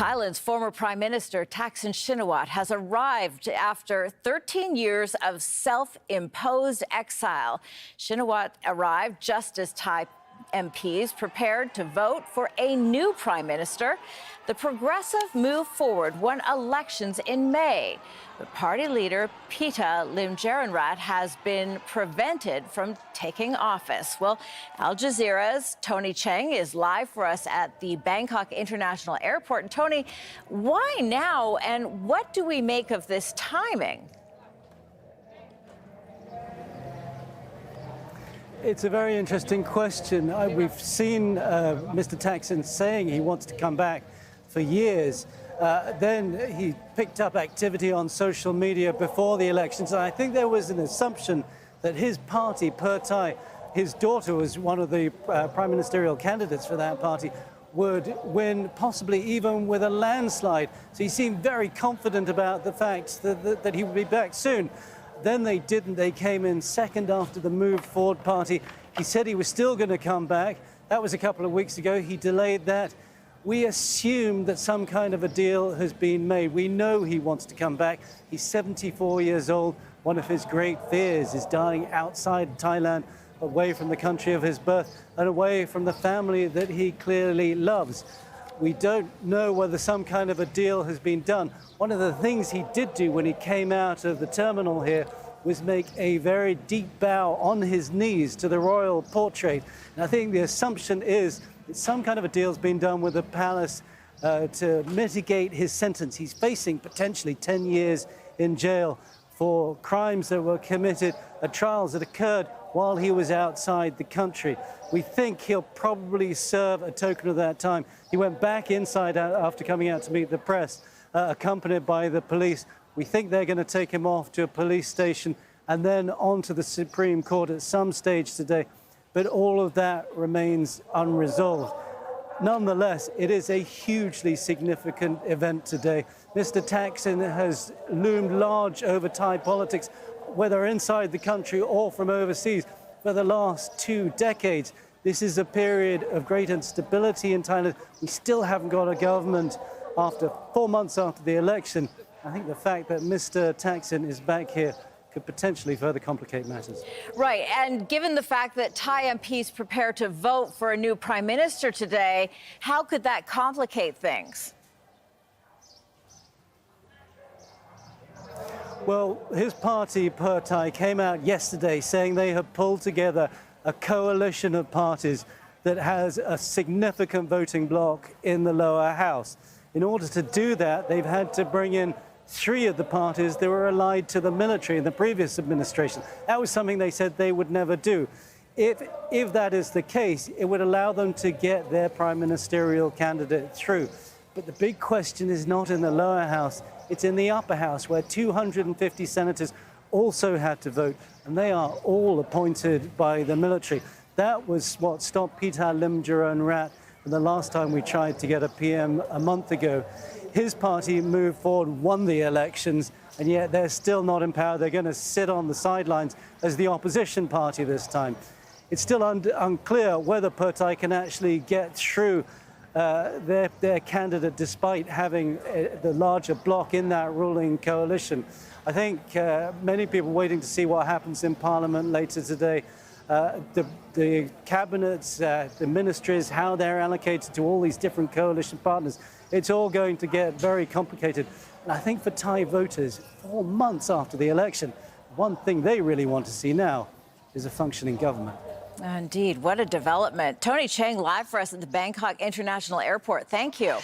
Thailand's former Prime Minister Thaksin Shinawatra has arrived after 13 years of self-imposed exile. Shinawatra arrived just as Thai MPs prepared to vote for a new prime minister. The Progressive Move Forward won elections in May. But party leader Pita Limjaroenrat has been prevented from taking office. Well, Al Jazeera's Tony Cheng is live for us at the Bangkok International Airport. And Tony, why now, and what do we make of this timing? It's a very interesting question. We've seen Mr. Thaksin saying he wants to come back for years. Then he picked up activity on social media before the elections. And I think there was an assumption that his party, Thai, his daughter was one of the prime ministerial candidates for that party, would win, possibly even with a landslide. So he seemed very confident about the fact that he would be back soon. Then they didn't. They came in second after the Move Forward party. He said he was still going to come back. That was a couple of weeks ago. He delayed that. We assume that some kind of a deal has been made. We know he wants to come back. He's 74 years old. One of his great fears is dying outside Thailand, away from the country of his birth and away from the family that he clearly loves. We don't know whether some kind of a deal has been done. One of the things he did do when he came out of the terminal here was make a very deep bow on his knees to the royal portrait. And I think the assumption is that some kind of a deal's been done with the palace to mitigate his sentence. He's facing potentially 10 years in jail for crimes that were committed at trials that occurred while he was outside the country. We think he'll probably serve a token of that time. He went back inside after coming out to meet the press, accompanied by the police. We think they're going to take him off to a police station and then on to the Supreme Court at some stage today. But all of that remains unresolved. Nonetheless, it is a hugely significant event today. Mr. Thaksin has loomed large over Thai politics, whether inside the country or from overseas, for the last 2 decades. This is a period of great instability in Thailand. We still haven't got a government after 4 months after the election. I think the fact that Mr. Thaksin is back here could potentially further complicate matters. Right, and given the fact that Thai MPs prepare to vote for a new prime minister today, how could that complicate things? Well, his party, Thai, came out yesterday saying they have pulled together a coalition of parties that has a significant voting bloc in the lower house. In order to do that, they've had to bring in 3 of the parties that were allied to the military in the previous administration. That was something they said they would never do. If that is the case, it would allow them to get their prime ministerial candidate through. But the big question is not in the lower house, it's in the upper house, where 250 senators also had to vote, and they are all appointed by the military. That was what stopped Pita Limjaroenrat the last time we tried to get a PM a month ago. His party Move Forward won the elections, and yet they're still not in power. They're going to sit on the sidelines as the opposition party this time. It's still unclear whether Thai can actually get through their candidate despite having the larger bloc in that ruling coalition. I think many people are waiting to see what happens in Parliament later today. The cabinets, the ministries, how they're allocated to all these different coalition partners. It's all going to get very complicated. And I think for Thai voters, 4 months after the election, one thing they really want to see now is a functioning government. Indeed, what a development. Tony Cheng live for us at the Bangkok International Airport. Thank you.